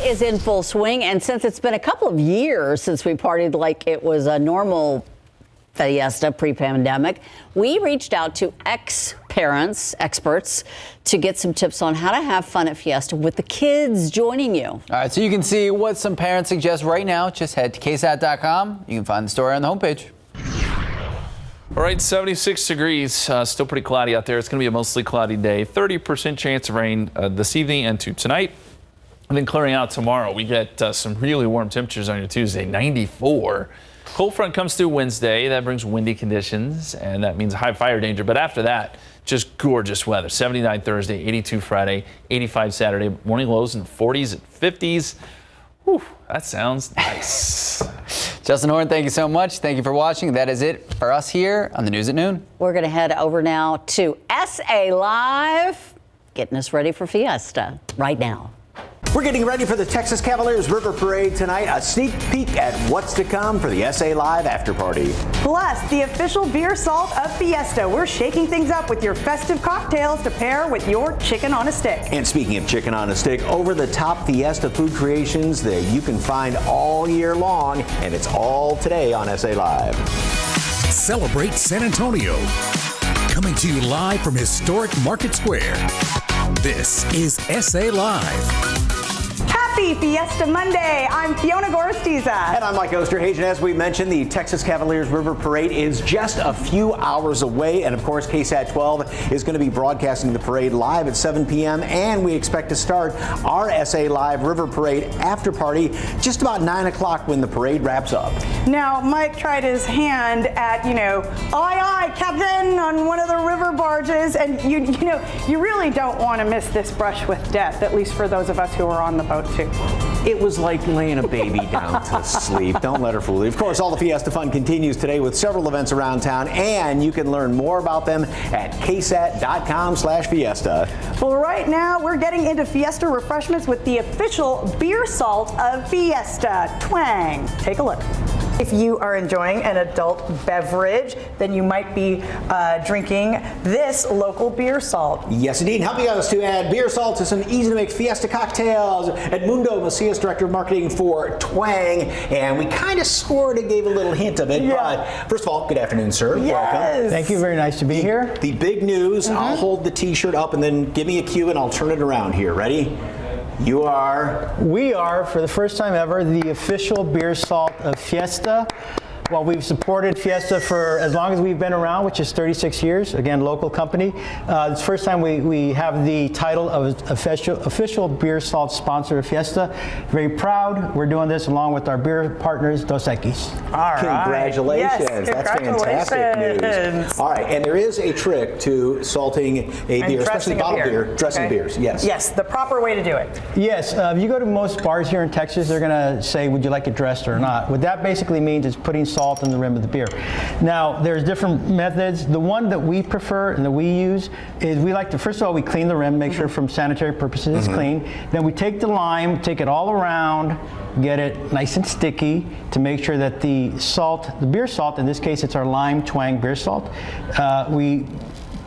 is in full swing, and since it's been a couple of years since we partied like it was a normal fiesta pre-pandemic, we reached out to experts, to get some tips on how to have fun at Fiesta with the kids joining you. All right, so you can see what some parents suggest right now. Just head to ksat.com. You can find the story on the homepage. All right, 76 degrees, still pretty cloudy out there. It's going to be a mostly cloudy day. 30% chance of rain this evening and to tonight. And then clearing out tomorrow. We get some really warm temperatures on your Tuesday, 94. Cold front comes through Wednesday. That brings windy conditions, and that means high fire danger. But after that, just gorgeous weather. 79 Thursday, 82 Friday, 85 Saturday. Morning lows in the 40s and 50s. Whew, that sounds nice. Justin Horn, thank you so much. Thank you for watching. That is it for us here on the News at Noon. We're going to head over now to SA Live, getting us ready for Fiesta right now. We're getting ready for the Texas Cavaliers River Parade tonight. A sneak peek at what's to come for the SA Live after party. Plus, the official beer salt of Fiesta. We're shaking things up with your festive cocktails to pair with your chicken on a stick. And speaking of chicken on a stick, over-the-top Fiesta food creations that you can find all year long, and it's all today on SA Live. Celebrate San Antonio. Coming to you live from historic Market Square. This is SA Live. Happy Fiesta Monday. I'm Fiona Gorostiza. And I'm Mike Osterhage. And as we mentioned, the Texas Cavaliers River Parade is just a few hours away. And of course, KSAT 12 is going to be broadcasting the parade live at 7 p.m. And we expect to start our SA Live River Parade after party just about 9 o'clock when the parade wraps up. Now, Mike tried his hand at, aye, aye, Captain, on one of the river barges. And, you really don't want to miss this brush with death, at least for those of us who are on the boat, too. It was like laying a baby down to sleep. Don't let her fool you. Of course, all the Fiesta fun continues today with several events around town, and you can learn more about them at ksat.com/fiesta. Well, right now, we're getting into Fiesta refreshments with the official beer salt of Fiesta, Twang. Take a look. If you are enjoying an adult beverage, then you might be drinking this local beer salt. Yes, indeed. Helping us to add beer salt to some easy-to-make Fiesta cocktails, Edmundo Macias, Director of Marketing for Twang. And we kind of scored and gave a little hint of it. Yeah. But first of all, good afternoon, sir. Yes. Welcome. Thank you. Very nice to be here. The big news. I'll hold the T-shirt up and then give me a cue and I'll turn it around here. Ready? You are? We are, for the first time ever, the official beer salt of Fiesta. Well, we've supported Fiesta for as long as we've been around, which is 36 years. Again, local company. It's the first time we have the title of official beer salt sponsor of Fiesta. Very proud. We're doing this along with our beer partners, Dos Equis. All right. Congratulations. Yes, That's fantastic news. All right, and there is a trick to salting a beer, especially bottled beer, dressing beers. Yes. Yes, the proper way to do it. Yes, if you go to most bars here in Texas, they're going to say, would you like it dressed or not? What that basically means is putting salt in the rim of the beer. Now, there's different methods. The one that we prefer and that we use is we like to, first of all, we clean the rim, make sure from sanitary purposes it's clean. Then we take the lime, take it all around, get it nice and sticky to make sure that the salt, the beer salt, in this case it's our lime twang beer salt, we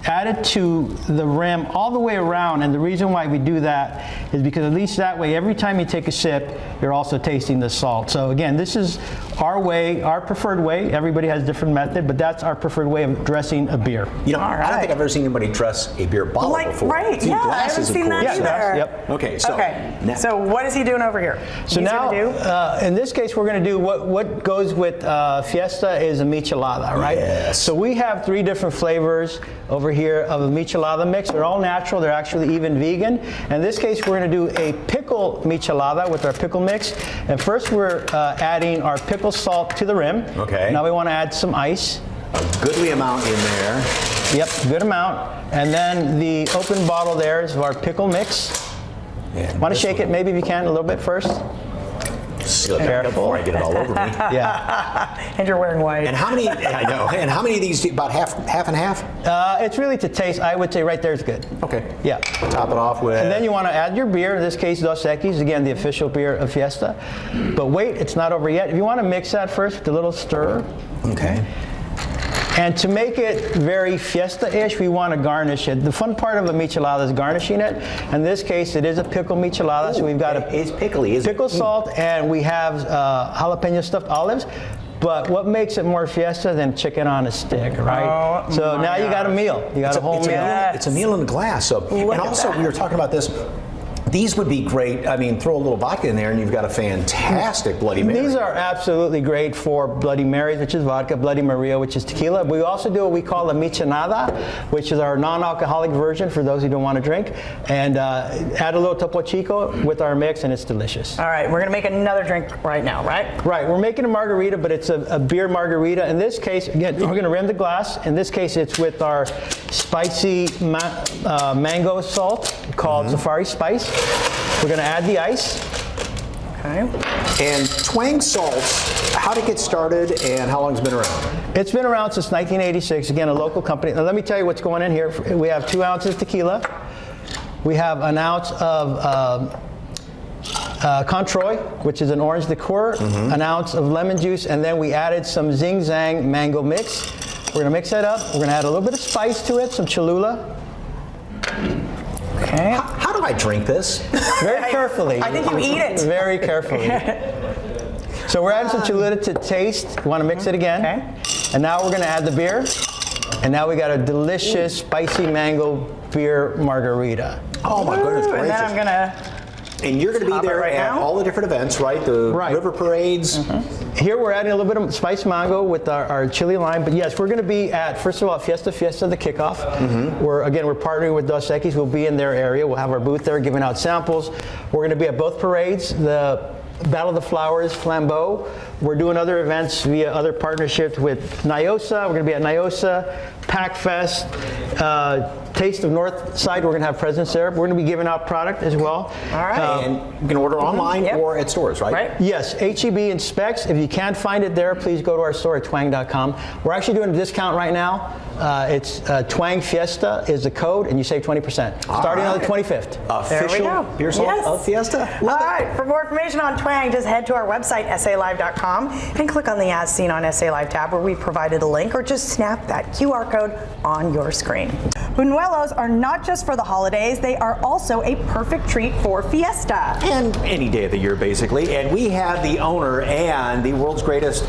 add it to the rim all the way around, and the reason why we do that is because at least that way, every time you take a sip, you're also tasting the salt. So again, this is our way, our preferred way. Everybody has a different method, but that's our preferred way of dressing a beer. I don't think I've ever seen anybody dress a beer bottle before. Right, yeah, I haven't seen that either. Yep. Okay, so so what is he doing over here? So now, in this case, we're going to do what goes with Fiesta is a Michelada, right? Yes. So we have 3 different flavors over here of a Michelada mix. They're all natural. They're actually even vegan. In this case, we're going to do a pickle Michelada with our pickle mix. And first, we're adding our pickle salt to the rim. Okay. Now we want to add some ice. A goodly amount in there. Yep, good amount. And then the open bottle there is our pickle mix. Want to shake it maybe if you can a little bit first? Careful before I get it all over me. Yeah. And you're wearing white. And how many? I know. And how many of these? About half and half. It's really to taste. I would say right there is good. Okay. Yeah. Top it off with. And then you want to add your beer. In this case, Dos Equis, again the official beer of Fiesta. But wait, it's not over yet. If you want to mix that first with a little stir. Okay. And to make it very fiesta-ish, we want to garnish it. The fun part of a michelada is garnishing it. In this case, it is a pickle michelada, so we've got It's pickly, isn't it? pickle salt, and we have jalapeno stuffed olives. But what makes it more fiesta than chicken on a stick, right? Oh, so now you got a meal. You got a whole meal. It's a meal in a glass. So, and also we were talking about this. These would be great. I mean, throw a little vodka in there, and you've got a fantastic Bloody Mary. These are absolutely great for Bloody Marys, which is vodka, Bloody Maria, which is tequila. We also do what we call a Michelada, which is our non-alcoholic version for those who don't want to drink, and add a little Topo Chico with our mix, and it's delicious. All right, we're going to make another drink right now, right? Right, we're making a margarita, but it's a beer margarita. In this case, again, we're going to rim the glass. In this case, it's with our spicy mango salt called Safari Spice. We're going to add the ice. Okay. And Twang Salts, how did it get started and how long has it been around? It's been around since 1986. Again, a local company. Now, let me tell you what's going in here. We have 2 ounces tequila. We have an ounce of Controy, which is an orange liqueur, an ounce of lemon juice, and then we added some Zing Zang mango mix. We're going to mix that up. We're going to add a little bit of spice to it, some Cholula. Okay. How do I drink this? Very carefully. I think you eat it. Very carefully. So we're adding some Cholula to taste. We want to mix it again. Okay. And now we're going to add the beer. And now we got a delicious spicy mango beer margarita. Oh my goodness And then gracious. I'm going to... And you're going to be Stop it there right at now? all the different events, right? The Right. river parades. Here we're adding a little bit of spiced mango with our chili lime. But yes, we're going to be at, first of all, Fiesta, the kickoff. We're partnering with Dos Equis. We'll be in their area. We'll have our booth there giving out samples. We're going to be at both parades. The Battle of the Flowers, Flambeau. We're doing other events via other partnerships with NIOSA. We're going to be at NIOSA, Pack Fest, Taste of North Side. We're going to have presence there. We're going to be giving out product as well. All right. And you can order online Yep. or at stores, right? Right. Yes, HEB inspects. If you can't find it there, please go to our store at twang.com. We're actually doing a discount right now. It's Twang Fiesta is the code, and you save 20%. Starting on the 25th. There we Official go. beer salt Yes. of Fiesta. All right, for more information on Twang, just head to our website, salive.com, and click on the As Seen on SA Live tab where we've provided a link, or just snap that QR code on your screen. Buñuelos are not just for the holidays, they are also a perfect treat for Fiesta. And any day of the year, basically. And we have the owner and the world's greatest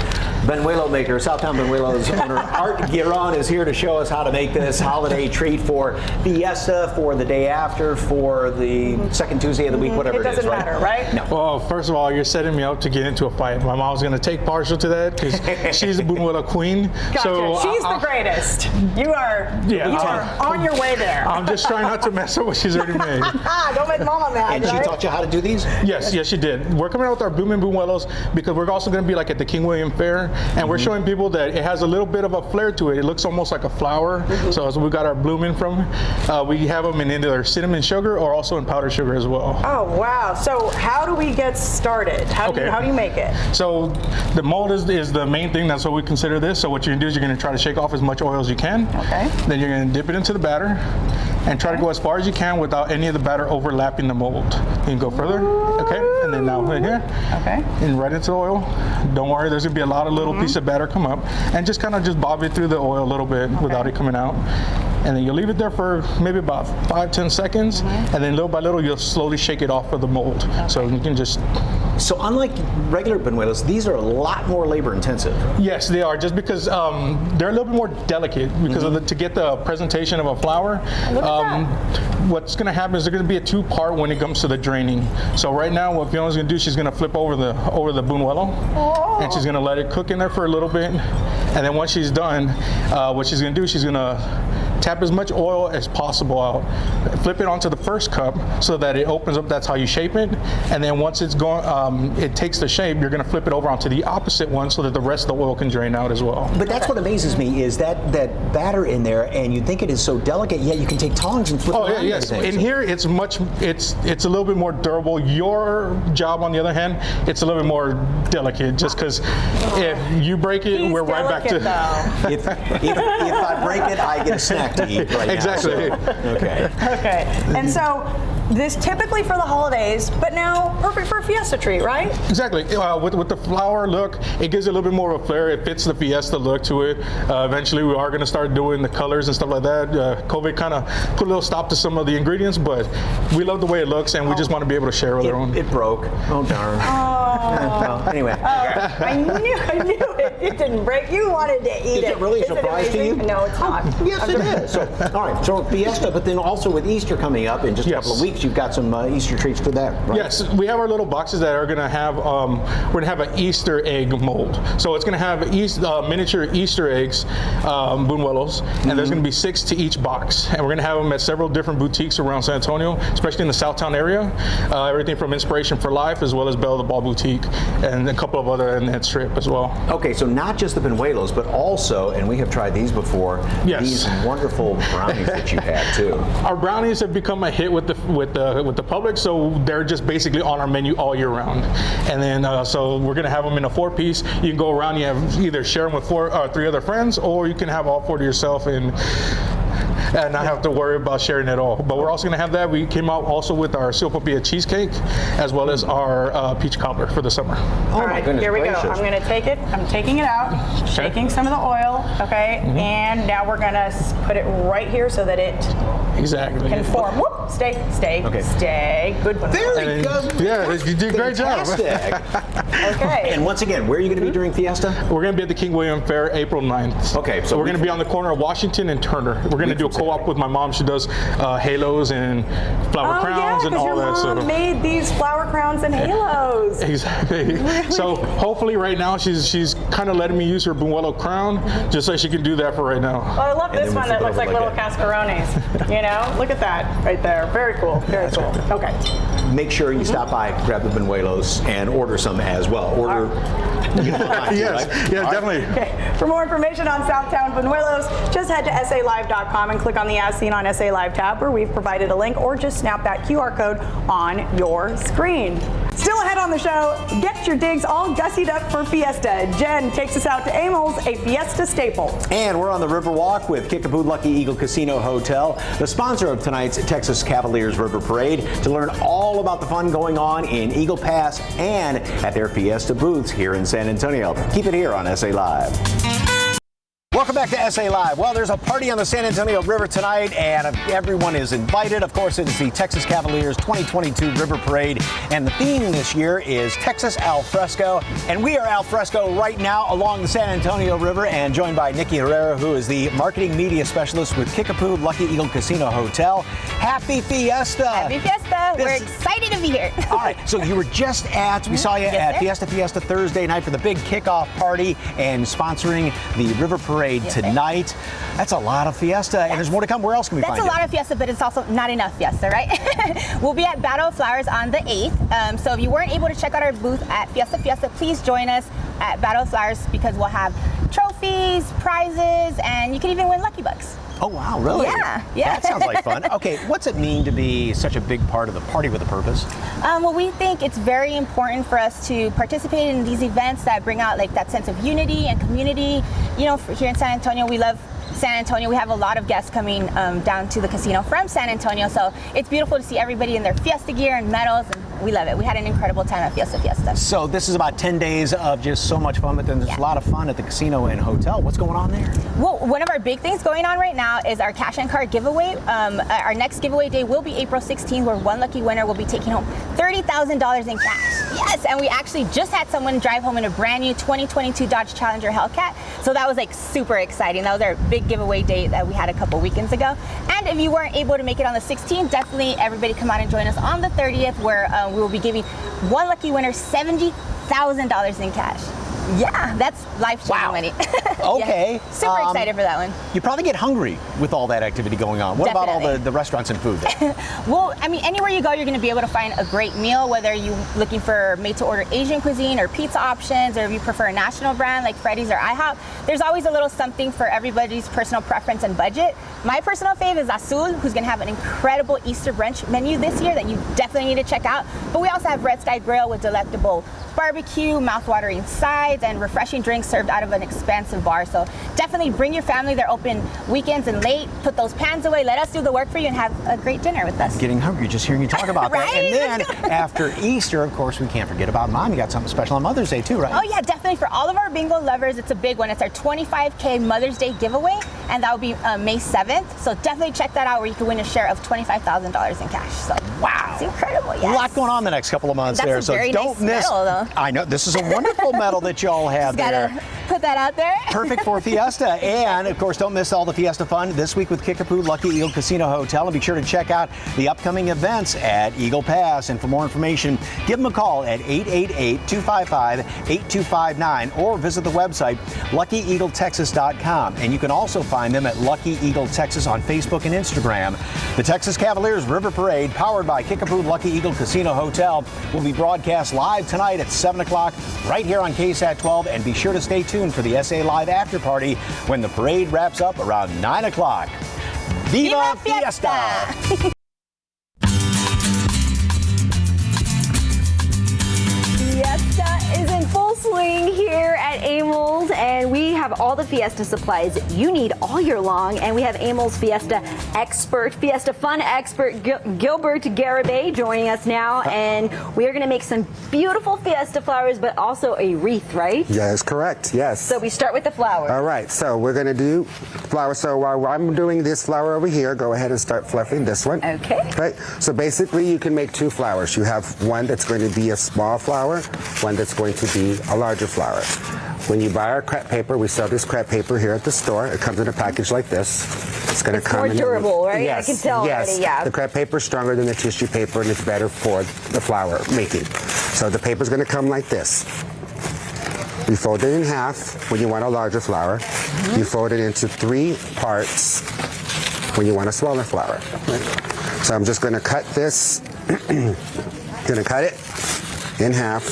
Buñuelo maker, Southtown Buñuelos owner, Art Giron, is here to show us how to make this holiday treat for Fiesta, for the day after, for the second Tuesday of the week, whatever It it is, doesn't right? matter, right? No. Well, first of all, you're setting me up to get into a fight. My mom's going to take partial to that because she's the Buñuelo queen. Gotcha. So She's the greatest. You are on your way there. I'm just trying not to mess up what she's already made. Don't make mama mad, And she right? taught you how to do these? Yes, she did. We're coming out with our Bloomin' Buñuelos because we're also going to be like at the King William Fair, and we're showing people that it has a little bit of a flair to it. It looks almost like a flower. So we got our Bloomin' from. We have them in either cinnamon sugar or also in powdered sugar as well. Oh, wow. So how do we get started? How do you make it? So the mold is the main thing. That's what we consider this. So what you're going to do is you're going to try to shake off as much oil as you can. Okay. Then you're going to dip it into the batter and try to go as far as you can without any of the batter overlapping the mold. You can go further. Okay. And then now right here. Okay. And right into the oil. Don't worry, there's going to be a lot of little pieces of batter come up. And just kind of just bob it through the oil a little bit without it coming out. And then you'll leave it there for maybe about 5-10 seconds. And then little by little, you'll slowly shake it off of the mold. So you can just... So unlike regular Buñuelos, these are a lot more labor intensive. Yes, they are, just because they're a little bit more delicate because of to get the presentation of a flour. What's going to happen is they're going to be a two-part when it comes to the draining. So right now, what Fiona's going to do, she's going to flip over the Buñuelo, and she's going to let it cook in there for a little bit. And then once she's done, what she's going to do, she's going to tap as much oil as possible out, flip it onto the first cup so that it opens up. That's how you shape it. And then once it's going, it takes the shape, you're going to flip it over onto the opposite one so that the rest of the oil can drain out as well. But that's what amazes me is that batter in there, and you think it is so delicate, yet you can take tongs and flip it Oh yeah, around. yes. In here, it's a little bit more durable. Your job, on the other hand, it's a little bit more delicate. Just because if you break it, we're right back to. If I break it, I get a snack to eat right Exactly. now. So, okay. Okay. And so this typically for the holidays, but now perfect for Fiesta treat, right? Exactly. With the flower look, it gives it a little bit more of a flair. It fits the Fiesta look to it. Eventually, we are going to start doing the colors and stuff like that. COVID kind of put a little stop to some of the ingredients, but we love the way it looks, and we just want to be able to share with everyone. It broke. Oh, darn. Well, anyway. I knew it. It didn't break. You wanted to eat it. Is it really a surprise to you? No, it's not. Yes, it is. So, all right, so Fiesta, but then also with Easter coming up in just a couple of weeks, you've got some Easter treats for that, right? Yes, we have our little boxes that are going to have, we're going to have an Easter egg mold. So it's going to have miniature Easter eggs, buñuelos, and there's going to be 6 to each box. And we're going to have them at several different boutiques around San Antonio, especially in the Southtown area. Everything from Inspiration for Life as well as Belle the Ball Boutique and a couple of other in that strip as well. Okay, so not just the buñuelos, but also, and we have tried these before, these wonderful brownies that you had too. Our brownies have become a hit with the public, so they're just basically on our menu all year round. And then so we're going to have them in a 4-piece. You can go around, you have either share them with 3 other friends, or you can have all 4 to yourself and not have to worry about sharing it all. But we're also going to have that. We came out also with our silpapilla cheesecake as well as our peach cobbler for the summer. All right, here we go. I'm going to take it. I'm taking it out, shaking some of the oil, okay? And now we're going to put it right here so that it can form. Whoop, stay. Good one. There we go. Yeah, you did a great job. Okay. And once again, where are you going to be during Fiesta? We're going to be at the King William Fair April 9th. Okay, so we're going to be on the corner of Washington and Turner. We're going to do a co-op with my mom. She does halos and flower crowns and all that. Your mom made these flower crowns and halos. Exactly. So hopefully right now she's kind of letting me use her buñuelo crown just so she can do that for right now. Well, I love this one that looks like little cascarones. You know, look at that right there. Very cool. Very cool. Okay. Make sure you stop by, grab the buñuelos, and order some as well. Order. Yes, definitely. Okay. For more information on Southtown Buñuelos, just head to SALive.com and click on the As Seen on SA Live tab where we've provided a link, or just snap that QR code on your screen. Still ahead on the show, get your digs all gussied up for Fiesta. Jen takes us out to Amels, a Fiesta staple. And we're on the Riverwalk with Kickapoo Lucky Eagle Casino Hotel, the sponsor of tonight's Texas Cavaliers River Parade, to learn all about the fun going on in Eagle Pass and at their Fiesta booths here in San Antonio. Keep it here on SA Live. Welcome back to SA Live. Well, there's a party on the San Antonio River tonight, and everyone is invited. Of course, it is the Texas Cavaliers 2022 River Parade, and the theme this year is Texas Al Fresco. And we are al fresco right now along the San Antonio River, and joined by Nikki Herrera, who is the marketing media specialist with Kickapoo Lucky Eagle Casino Hotel. Happy Fiesta! Happy Fiesta! We're excited to be here. All right, so you were just we saw you at Fiesta Thursday night for the big kickoff party and sponsoring the River Parade tonight. That's a lot of Fiesta, and there's more to come. Where else can we find it? That's a lot of Fiesta, but it's also not enough Fiesta, right? We'll be at Battle of Flowers on the 8th. So if you weren't able to check out our booth at Fiesta, please join us at Battle of Flowers, because we'll have trophies, prizes, and you can even win Lucky Bucks. Oh, wow, really? Yeah. That sounds like fun. Okay, what's it mean to be such a big part of the Party with a Purpose? Well, we think it's very important for us to participate in these events that bring out like that sense of unity and community. You know, here in San Antonio, we love San Antonio. We have a lot of guests coming down to the casino from San Antonio, so it's beautiful to see everybody in their Fiesta gear and medals, and we love it. We had an incredible time at Fiesta. So this is about 10 days of just so much fun, but then there's a lot of fun at the casino and hotel. What's going on there? Well, one of our big things going on right now is our cash and card giveaway. Our next giveaway day will be April 16th, where one lucky winner will be taking home $30,000 in cash. Yes, and we actually just had someone drive home in a brand new 2022 Dodge Challenger Hellcat, so that was like super exciting. That was our big giveaway date that we had a couple weekends ago. And if you weren't able to make it on the 16th, definitely everybody come out and join us on the 30th, where we will be giving one lucky winner $70,000 in cash. Yeah, that's life-changing money. Okay. Yeah, super excited for that one. You probably get hungry with all that activity going on. What about all the restaurants and food there? Well, I mean, anywhere you go, you're going to be able to find a great meal, whether you're looking for made-to-order Asian cuisine or pizza options, or if you prefer a national brand like Freddy's or IHOP. There's always a little something for everybody's personal preference and budget. My personal fave is Azul, who's going to have an incredible Easter brunch menu this year that you definitely need to check out. But we also have Red Sky Grill with delectable barbecue, mouth-watering sides, and refreshing drinks served out of an expansive bar. So definitely bring your family. They're open weekends and late. Put those pans away. Let us do the work for you and have a great dinner with us. Getting hungry just hearing you talk about that. Right? And then after Easter, of course, we can't forget about Mom. You got something special on Mother's Day too, right? Oh yeah, definitely. For all of our bingo lovers, it's a big one. It's our 25K Mother's Day giveaway, and that will be May 7th. So definitely check that out, where you can win a share of $25,000 in cash. So wow, it's incredible. Yes. A lot going on the next couple of months That's there. a So very don't nice miss. medal, though. I know this is a wonderful medal that y'all have Just there. gotta put that out there. Perfect for Fiesta. And of course, don't miss all the Fiesta fun this week with Kickapoo Lucky Eagle Casino Hotel. And be sure to check out the upcoming events at Eagle Pass. And for more information, give them a call at 888-255-8259 or visit the website LuckyEagleTexas.com. And you can also find them at Lucky Eagle Texas on Facebook and Instagram. The Texas Cavaliers River Parade, powered by Kickapoo Lucky Eagle Casino Hotel, will be broadcast live tonight at 7 o'clock right here on KSAT 12. And be sure to stay tuned for the SA Live After Party when the parade wraps up around 9 o'clock. Viva Fiesta! Fiesta is in full swing here at Amels, and we have all the Fiesta supplies you need all year long. And we have Amels Fiesta expert, Fiesta fun expert Gilbert Garibay joining us now, and we are going to make some beautiful Fiesta flowers, but also a wreath, right? Yes, correct. Yes. So we start with the flower. All right. So we're going to do flower. So while I'm doing this flower over here, go ahead and start fluffing this one. Okay. Right. So basically, you can make two flowers. You have one that's going to be a small flower, one that's going to be a larger flower. When you buy our crepe paper, we sell this crepe paper here at the store. It comes in a package like this. It's going to come more in durable, right? Yes, I can tell yes. already, yeah. The crepe paper is stronger than the tissue paper, and it's better for the flower making. So the paper is going to come like this. You fold it in half when you want a larger flower. Mm-hmm. You fold it into 3 parts when you want a smaller flower. So I'm just going to cut this. Going to cut it in half.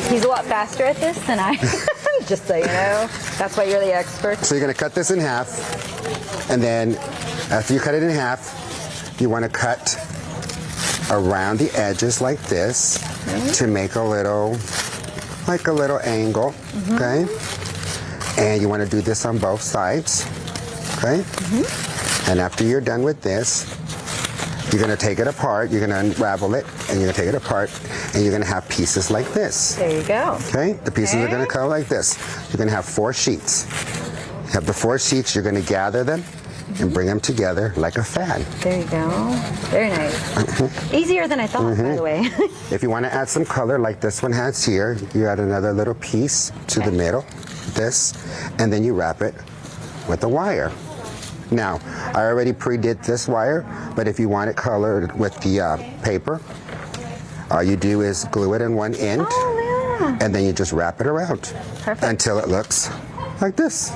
He's a lot faster at this than I am, just so you know. That's why you're the expert. So you're going to cut this in half, and then after you cut it in half, you want to cut around the edges like this to make a little angle, okay? And you want to do this on both sides, okay? And after you're done with this, you're going to take it apart, you're going to unravel it, and you're going to take it apart, and you're going to have pieces like this. There you go. Okay? The pieces are going to come like this. You're going to have 4 sheets. You have the 4 sheets, you're going to gather them and bring them together like a fan. There you go. Very nice. Easier than I thought, by the way. If you want to add some color like this one has here, you add another little piece to the middle, this, and then you wrap it with a wire. Now, I already pre-did this wire, but if you want it colored with the paper, all you do is glue it in one end, and then you just wrap it around until it looks like this.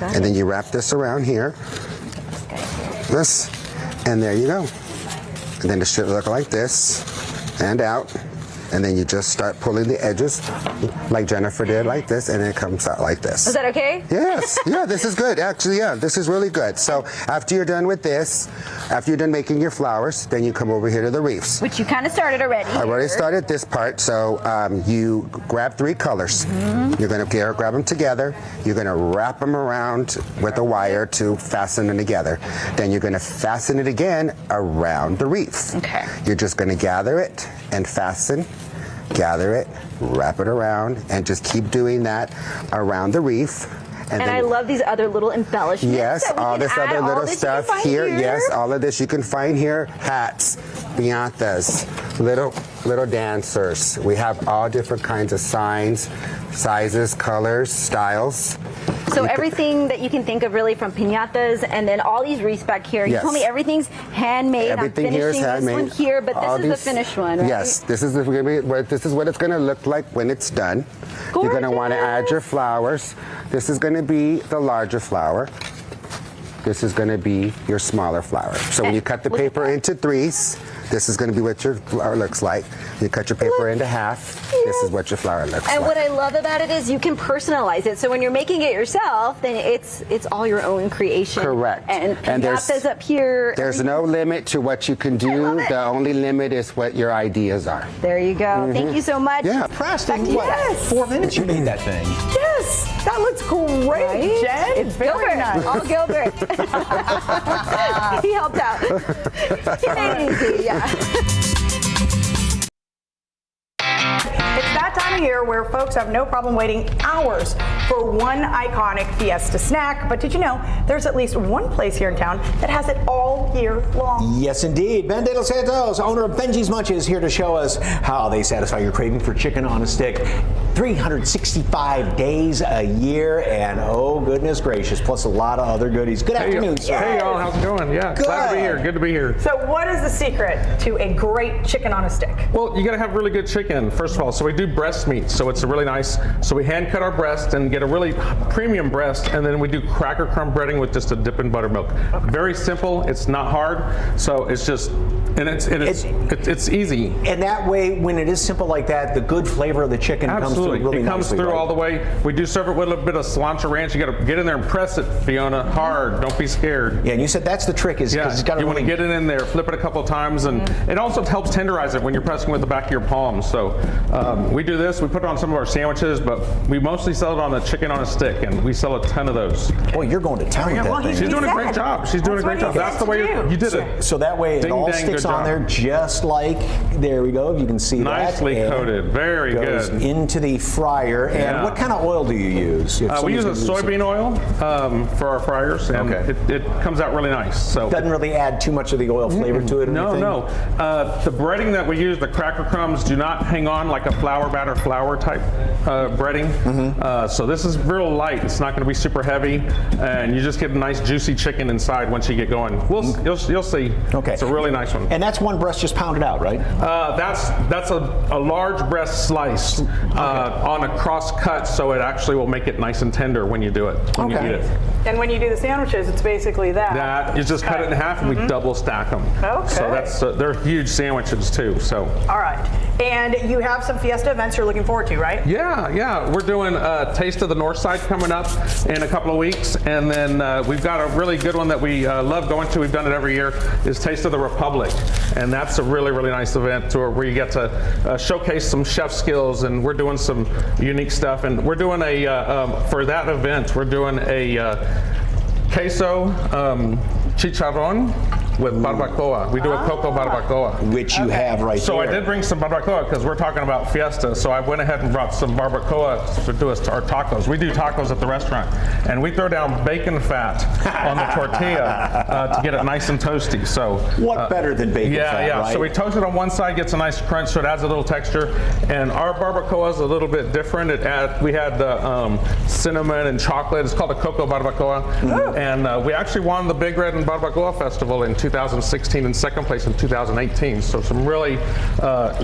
And then you wrap this around here, this, and there you go. And then it should look like this, and out. And then you just start pulling the edges like Jennifer did, like this, and it comes out like this. Is that okay? Yes. Yeah, this is good. Actually, yeah, this is really good. So after you're done with this, after you're done making your flowers, then you come over here to the wreaths. Which you kind of started already. I already started this part. So you grab 3 colors. You're going to grab them together. You're going to wrap them around with a wire to fasten them together. Then you're going to fasten it again around the wreath. Okay. You're just going to gather it and fasten. Gather it, wrap it around, and just keep doing that around the wreath. And I love these other little embellishments. Yes, all this other little stuff here. Yes, all of this you can find here. Hats, piñatas, little dancers. We have all different kinds of signs, sizes, colors, styles. So everything that you can think of, really, from piñatas and then all these wreaths back here. You Yes. told me everything's handmade. Everything I'm here is finishing handmade. this one here, but All this is the these- finished one, right? Yes, this is what it's going to look like when it's done. You're going to want to add your flowers. This is going to be the larger flower. this is going to be your smaller flour. So when you cut the paper into threes, this is going to be what your flour looks like. You cut your paper into half, this is what your flour looks like. And what I love about it is you can personalize it. So when you're making it yourself, then it's all your own creation. Correct. And there's up here. There's no limit to what you can do. The only limit is what your ideas are. There you go. Thank you so much. Yeah. Preston, Yes. 4 minutes you made that thing. Yes, that looks great, Right? Jen. It's very Gilbert. nice. All Gilbert. He helped out. He made it easy, yeah. It's that time of year where folks have no problem waiting hours for one iconic Fiesta snack. But did you know there's at least one place here in town that has it all year long? Yes, indeed. Ben De Los Santos, owner of Benji's Munches, here to show us how they satisfy your craving for chicken on a stick. 365 days a year, and oh goodness gracious, plus a lot of other goodies. Good afternoon, sir. Hey y'all, how's it going? Yeah, glad to be here. Good to be here. So what is the secret to a great chicken on a stick? Well, you gotta have really good chicken, first of all. So we do breast meat, so it's a really nice, so we hand cut our breast and get a really premium breast, and then we do cracker crumb breading with just a dip in buttermilk. Very simple, it's not hard, so it's just, and it's easy. And that way, when it is simple like that, the good flavor of the chicken comes through really it comes nicely, through right? all the way. We do serve it with a little bit of cilantro ranch. You got to get in there and press it, Fiona, hard. Don't be scared. Yeah, and you said that's the trick, is because it's got to you want to get it in there, flip it a couple of times, and it also helps tenderize it when you're pressing with the back of your palms. So we do this. We put it on some of our sandwiches, but we mostly sell it on the chicken on a stick, and we sell a ton of those. Boy, you're going to town with that thing. She's doing a great job. She's doing a great job. That's the way you did it. So that way it all sticks on there just like, there we go, you can see nicely that. coated. Very goes good. into the fryer. And what kind of oil do you use? We use a soybean oil for our fryers, and it comes out really nice. So doesn't really add too much of the oil flavor to it or anything? No. The breading that we use, the cracker crumbs, do not hang on like a flour batter flour type breading. So this is real light. It's not going to be super heavy, and you just get a nice juicy chicken inside once you get going. You'll see. Okay. It's a really nice one. And that's one breast just pounded out, right? That's a large breast slice on a cross cut, so it actually will make it nice and tender when you do it, when you eat it. And when you do the sandwiches, it's basically that. You just cut it in half, and we double stack them. Okay. So that's they're huge sandwiches too. So. All right. And you have some Fiesta events you're looking forward to, right? Yeah. We're doing Taste of the North Side coming up in a couple of weeks, and then we've got a really good one that we love going to. We've done it every year. Is Taste of the Republic, and that's a really nice event where you get to showcase some chef skills, and we're doing some unique stuff. And we're doing for that event, we're doing a queso chicharron with barbacoa. We do a cocoa barbacoa. Which you have right so there. I did bring some barbacoa because we're talking about Fiesta. So I went ahead and brought some barbacoa to do us our tacos. We do tacos at the restaurant, and we throw down bacon fat on the tortilla to get it nice and toasty. So what better than bacon fat, right? So we toast it on one side, gets a nice crunch, so it adds a little texture. And our barbacoa is a little bit different. We had the cinnamon and chocolate. It's called a cocoa barbacoa, and we actually won the Big Red and Barbacoa Festival in 2016 and second place in 2018. So some really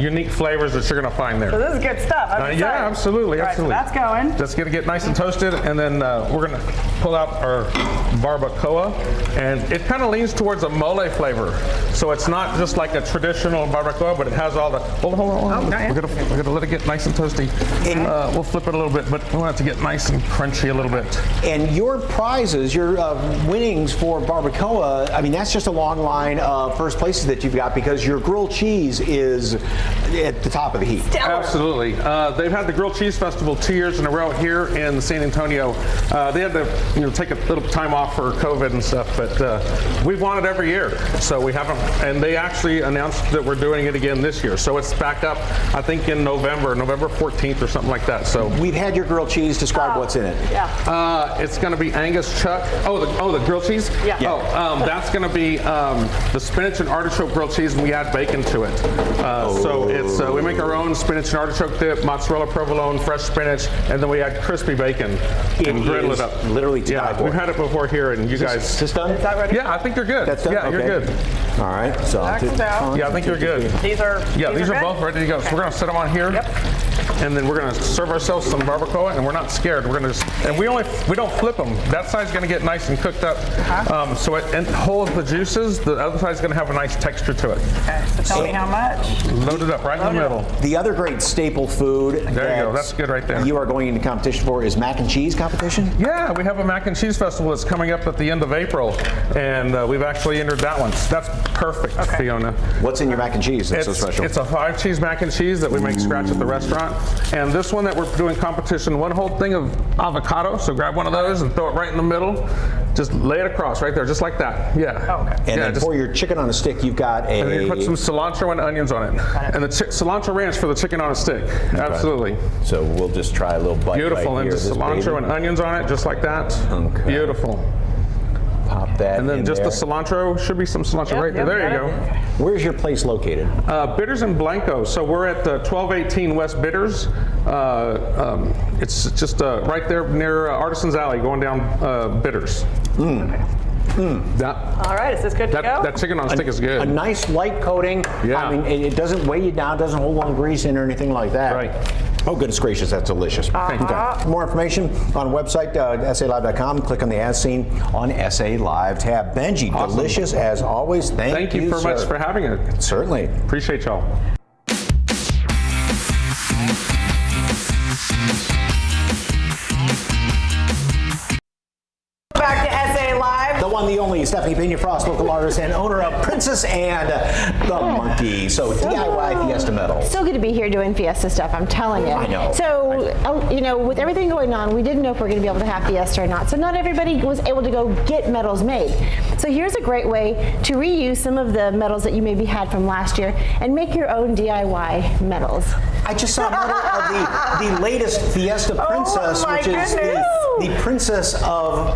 unique flavors that you're going to find there. So this is good stuff. Yeah, absolutely. All right, so that's going. Just going to get nice and toasted, and then we're going to pull out our barbacoa, and it kind of leans towards a mole flavor. So it's not just like a traditional barbacoa, but it has all the. Hold on. We're gonna let it get nice and toasty. We'll flip it a little bit, but we want it to get nice and crunchy a little bit. And your prizes, your winnings for barbacoa, I mean, that's just a long line of first places that you've got, because your grilled cheese is at the top of the heap. Absolutely. They've had the Grilled Cheese Festival 2 years in a row here in San Antonio. They had to take a little time off for COVID and stuff, but we've won it every year. So we haven't, and they actually announced that we're doing it again this year. So it's back up, I think, in November 14th or something like that. So we've had your grilled cheese. Describe what's in it. It's going to be Angus chuck. The grilled cheese. That's going to be the spinach and artichoke grilled cheese, and we add bacon to it. So it's we make our own spinach and artichoke dip, mozzarella provolone, fresh spinach, and then we add crispy bacon and griddle it up. Literally to die for. We've had it before here, and you guys. Is this done? Is that ready? Yeah, I think you're good. That's done? Yeah, Okay. you're good. All right. So Axel's out. Yeah, I think you're good. These are these are good? both ready to go. So we're going to set them on here. Yep. and then we're going to serve ourselves some barbacoa, and we're not scared. We're going to and we don't flip them. That side's going to get nice and cooked up, so it holds the juices. The other side's going to have a nice texture to it. Okay, so tell me how much. Load it up right in the middle. The other great staple food There you go. That's good right there. you are going into competition for is mac and cheese competition? Yeah, we have a mac and cheese festival that's coming up at the end of April, and we've actually entered that one. So that's perfect, Fiona. What's in your mac and cheese that's so special? It's a 5-cheese mac and cheese that we make scratch at the restaurant. And this one that we're doing competition, one whole thing of avocado. So grab one of those and throw it right in the middle. Just lay it across right there, just like that. Yeah. And then for your chicken on a stick, you've got a... And then you put some cilantro and onions on it. And the cilantro ranch for the chicken on a stick. Absolutely. So we'll just try a little bite. Beautiful. Right And here, just cilantro and onions on it, just like that. Okay. Beautiful. Pop that And then in just there. the cilantro, should be some cilantro right there. There you go. Where's your place located? Bitters in Blanco. So we're at 1218 West Bitters. It's just right there near Artisans Alley, going down Bitters. All right, is this good to go? That chicken on a stick is good. A nice light coating. Yeah. I mean, it doesn't weigh you down, doesn't hold on grease in or anything like that. Right. Oh, goodness gracious, that's delicious. Okay. More information on the website, SALive.com. Click on the As Seen on SA Live tab. Benji, delicious as always. Thank you, very much for having it. Certainly. Appreciate y'all. Back to SA Live. The one, the only, Stephanie Pena Frost, local artist and owner of Princess and the Monkey. So DIY Fiesta medals. So good to be here doing Fiesta stuff, I'm telling you. I know. So, you know, with everything going on, we didn't know if we were going to be able to have Fiesta or not. So not everybody was able to go get medals made. So here's a great way to reuse some of the medals that you maybe had from last year and make your own DIY medals. I just saw a medal of the latest Fiesta Princess, my which is the princess of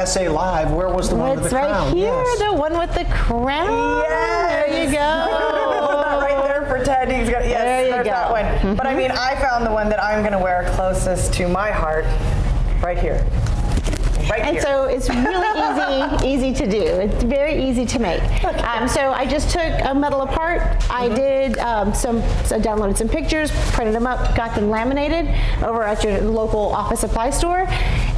SA Live. Where was the one with the It's right crown? here, Yes. the one with the crown. Yes. There you go. Right there for Ted. He's got, yes, There you there's go. that one. But I mean, I found the one that I'm going to wear closest to my heart right here. Right And here. so it's really easy to do. It's very easy to make. So I just took a medal apart. I did I downloaded some pictures, printed them up, got them laminated over at your local office supply store,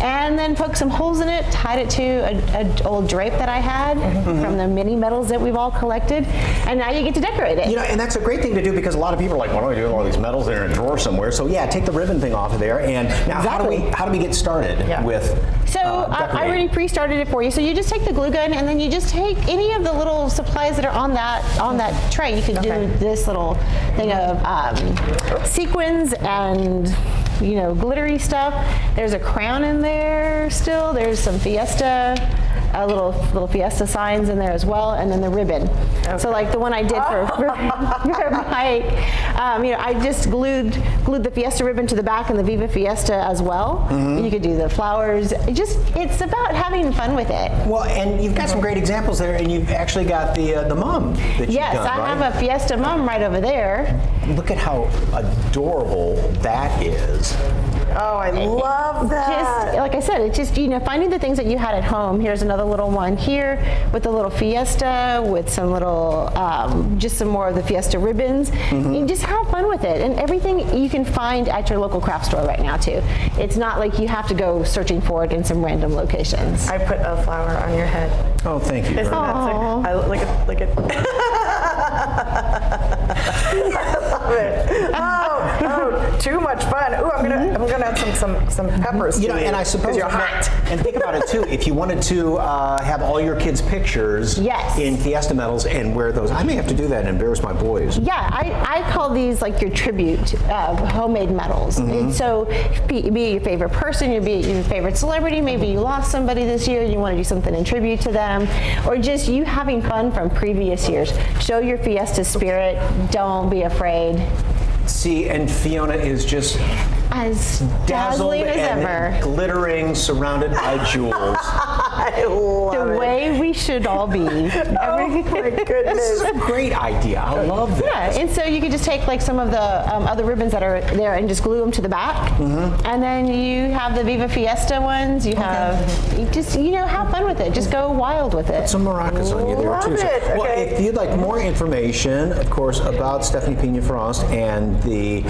and then poked some holes in it, tied it to an old drape that I had from the mini medals that we've all collected, and now you get to decorate it. You know, and that's a great thing to do because a lot of people are like, what do I do with all these medals that are in a drawer somewhere? So yeah, take the ribbon thing off of there. And now how do we get started with I already pre-started it for you. So you just take the glue gun and then you just take any of the little supplies that are on that tray. You can do this little thing of sequins and glittery stuff. There's a crown in there still. There's some Fiesta, little Fiesta signs in there as well, and then the ribbon. So like the one I did for Mike, I just glued the Fiesta ribbon to the back and the Viva Fiesta as well. You could do the flowers. It's about having fun with it. Well, and you've got some great examples there, and you've actually got the mum that you've Yes, done, I right? have a Fiesta mum right over there. Look at how adorable that is. Oh, I love that. Just like I said, it's just finding the things that you had at home. Here's another little one here with a little Fiesta with some little just some more of the Fiesta ribbons. You just have fun with it, and everything you can find at your local craft store right now too. It's not like you have to go searching for it in some random locations. I put a flower on your head. Oh, thank you. Isn't that sick? Look at. I love it. Oh, too much fun. Ooh, I'm gonna add some peppers. And I suppose you're hot. And think about it too. If you wanted to have all your kids' pictures in Fiesta medals and wear those, I may have to do that and embarrass my boys. Yeah, I call these like your tribute homemade medals. And so be it your favorite person, be it your favorite celebrity, maybe you lost somebody this year and you want to do something in tribute to them, or just you having fun from previous years. Show your Fiesta spirit. Don't be afraid. See, and Fiona is just as dazzled dazzling as and ever, glittering, surrounded by jewels. I love the way we should all be. Oh my goodness! This is a great idea. I love this. Yeah, and so you could just take like some of the other ribbons that are there and just glue them to the back, and then you have the Viva Fiesta ones. You have you just have fun with it. Just go wild with it. Put some maracas on you there too. It. Well, if you'd like more information, of course, about Stephanie Pena Frost and the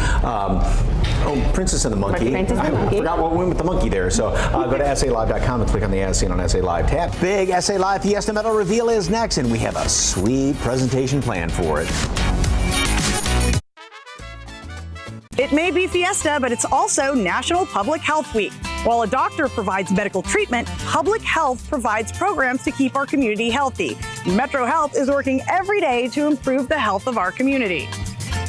Oh, Princess and the Monkey. Princess and the Monkey. I forgot what went with the monkey there. So go to SALive.com and click on the As Seen on SA Live tab. Big SA Live Fiesta Medal reveal is next, and we have a sweet presentation planned for it. It may be Fiesta, but it's also National Public Health Week. While a doctor provides medical treatment, public health provides programs to keep our community healthy. Metro Health is working every day to improve the health of our community.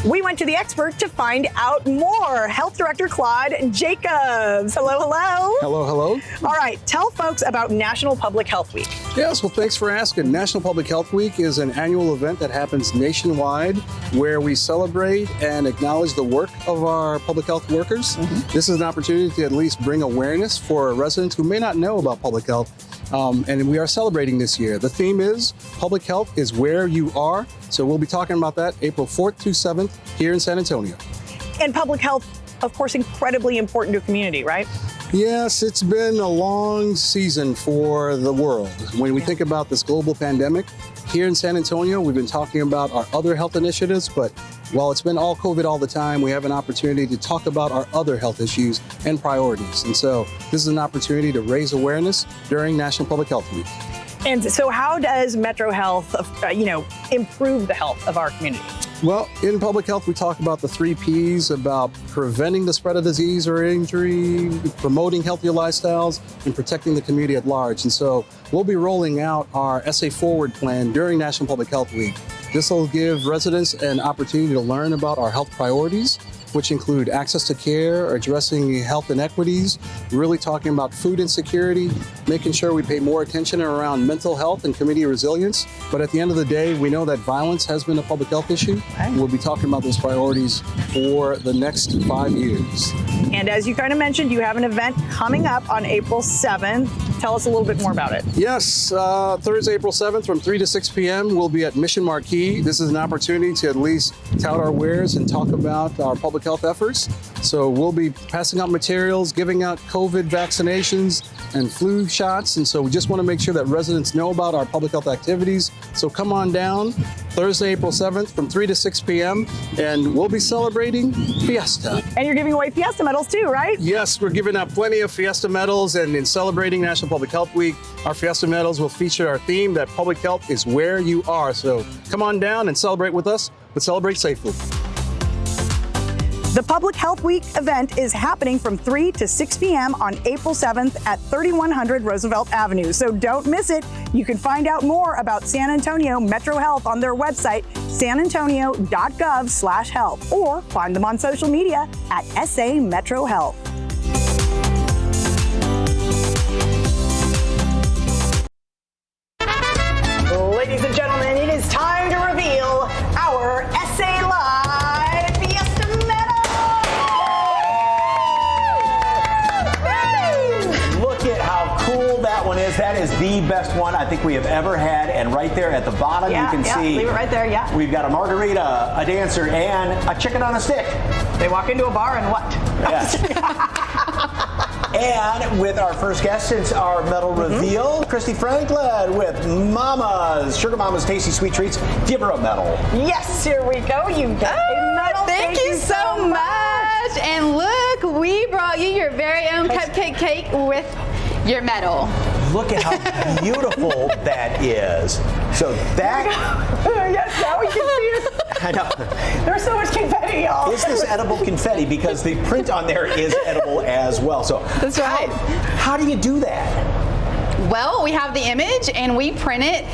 We went to the expert to find out more. Health Director Claude Jacobs. Hello, hello. Hello, hello. All right, tell folks about National Public Health Week. Yes, well, thanks for asking. National Public Health Week is an annual event that happens nationwide where we celebrate and acknowledge the work of our public health workers. This is an opportunity to at least bring awareness for residents who may not know about public health. And we are celebrating this year. The theme is Public Health is Where You Are. So we'll be talking about that April 4th through 7th here in San Antonio. And public health, of course, incredibly important to a community, right? Yes, it's been a long season for the world. When we think about this global pandemic, here in San Antonio, we've been talking about our other health initiatives, but while it's been all COVID all the time, we have an opportunity to talk about our other health issues and priorities. And so this is an opportunity to raise awareness during National Public Health Week. And so how does Metro Health, improve the health of our community? Well, in public health, we talk about the 3 Ps, about preventing the spread of disease or injury, promoting healthier lifestyles, and protecting the community at large. And so we'll be rolling out our SA Forward plan during National Public Health Week. This will give residents an opportunity to learn about our health priorities, which include access to care, addressing health inequities, really talking about food insecurity, making sure we pay more attention around mental health and community resilience. But at the end of the day, we know that violence has been a public health issue. We'll be talking about those priorities for the next 5 years. And as you kind of mentioned, you have an event coming up on April 7th. Tell us a little bit more about it. Yes, Thursday, April 7th from 3 to 6 p.m. we'll be at Mission Marquee. This is an opportunity to at least tout our wares and talk about our public health efforts. So we'll be passing out materials, giving out COVID vaccinations and flu shots. And so we just want to make sure that residents know about our public health activities. So come on down Thursday, April 7th from 3 to 6 p.m. and we'll be celebrating Fiesta. And you're giving away Fiesta medals too, right? Yes, we're giving out plenty of Fiesta medals, and in celebrating National Public Health Week, our Fiesta medals will feature our theme that public health is where you are. So come on down and celebrate with us, but celebrate safely. The Public Health Week event is happening from 3 to 6 p.m. on April 7th at 3100 Roosevelt Avenue. So don't miss it. You can find out more about San Antonio Metro Health on their website, sanantonio.gov/health, or find them on social media at SA Metro Health. Ladies and gentlemen, it is time to reveal our SA Live Fiesta medal. Look at how cool that one is. That is the best one I think we have ever had. And right there at the bottom, you can see. Leave it right there, yeah. We've got a margarita, a dancer, and a chicken on a stick. They walk into a bar and what? Yes. And with our first guest since our medal reveal, Christy Franklin with Sugar Mama's Tasty Sweet Treats. Give her a medal. Yes, here we go. You got a medal. Thank you so much. And look, we brought you your very own cupcake cake with your medal. Look at how beautiful that is. So that. Yes, now we can see it. I know. There's so much confetti, y'all. Is this edible confetti? Because the print on there is edible as well. So that's right. How do you do that? Well, we have the image and we print it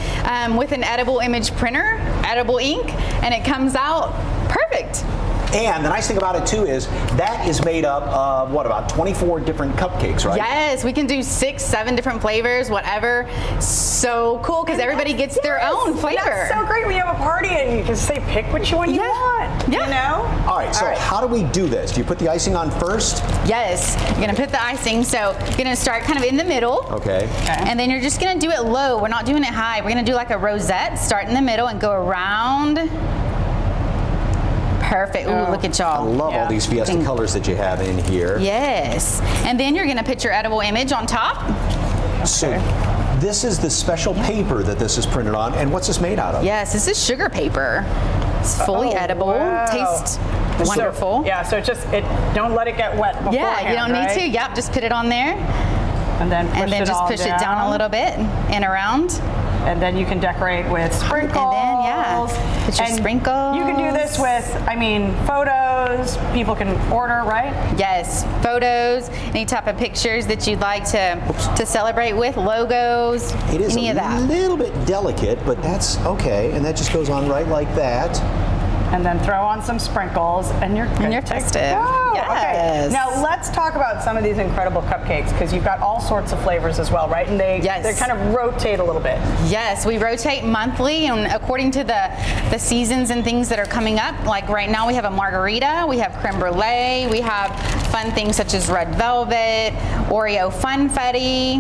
with an edible image printer, edible ink, and it comes out perfect. And the nice thing about it too is that is made up of about 24 different cupcakes, right? Yes, we can do 6, 7 different flavors, whatever. So cool because everybody gets their own flavor. That's so great when you have a party and you can say pick which one you want. Yeah. You know? All right, so how do we do this? Do you put the icing on first? Yes, you're gonna put the icing. So you're gonna start kind of in the middle. Okay. And then you're just gonna do it low. We're not doing it high. We're gonna do like a rosette, start in the middle and go around. Perfect. Ooh, look at y'all. I love all these Fiesta colors that you have in here. Yes. And then you're going to put your edible image on top. So this is the special paper that this is printed on. And what's this made out of? Yes, this is sugar paper. It's fully edible. Wow. Tastes Wonderful. So don't let it get wet beforehand. Yeah, you don't need to. Yep, just put it on there. And then push it down a little bit and around. And then you can decorate with sprinkles. And then, put your sprinkles. You can do this with, photos. People can order, right? Yes, photos, any type of pictures that you'd like to celebrate with, logos, It is any of that. a little bit delicate, but that's okay. And that just goes on right like that. And then throw on some sprinkles, and you're festive. Yes. Yes. Okay. Now let's talk about some of these incredible cupcakes, because you've got all sorts of flavors as well, right? And they kind of rotate a little bit. Yes, we rotate monthly, and according to the seasons and things that are coming up. Like right now, we have a margarita, we have creme brulee, we have fun things such as red velvet, Oreo funfetti.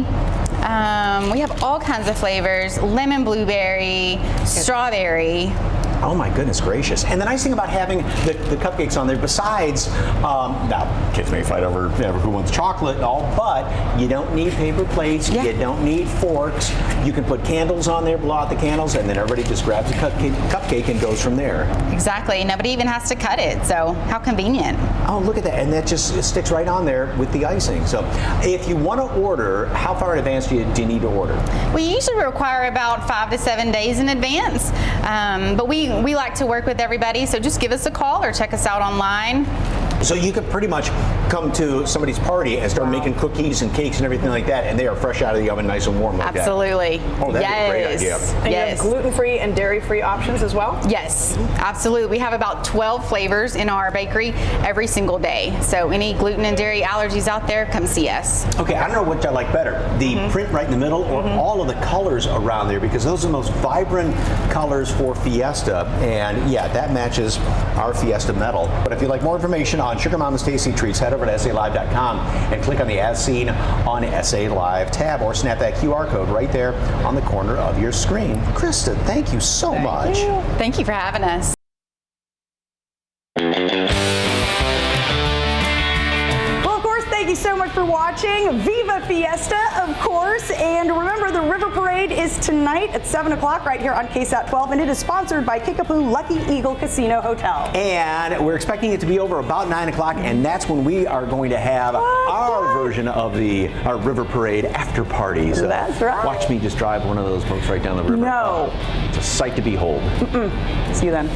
We have all kinds of flavors: lemon blueberry, strawberry. Oh my goodness gracious. And the nice thing about having the cupcakes on there, besides, now kids may fight over who wants chocolate and all, but you don't need paper plates, you don't need forks. You can put candles on there, blow out the candles, and then everybody just grabs a cupcake and goes from there. Exactly, nobody even has to cut it, so how convenient. Oh, look at that, and that just sticks right on there with the icing. So if you want to order, how far in advance do you need to order? We usually require about 5 to 7 days in advance, but we like to work with everybody, so just give us a call or check us out online. So you could pretty much come to somebody's party and start making cookies and cakes and everything like that, and they are fresh out of the oven, nice and warm like Absolutely. that. Oh, that'd be a great idea. And you have gluten-free and dairy-free options as well? Yes, absolutely. We have about 12 flavors in our bakery every single day. So any gluten and dairy allergies out there, come see us. Okay, I don't know which I like better, the print right in the middle or all of the colors around there, because those are the most vibrant colors for Fiesta, and yeah, that matches our Fiesta metal. But if you'd like more information on Sugar Mama's Tasty Treats, head over to SALive.com and click on the As Seen on SA Live tab, or snap that QR code right there on the corner of your screen. Krista, thank you so much. Thank you for having us. Thank you so much for watching. Viva Fiesta, of course. And remember, the River Parade is tonight at 7 o'clock right here on KSAT 12, and it is sponsored by Kickapoo Lucky Eagle Casino Hotel. And we're expecting it to be over about 9 o'clock, and that's when we are going to have our version of our River Parade after party. So that's right. Watch me just drive one of those boats right down the river. No. Oh, it's a sight to behold. See you then.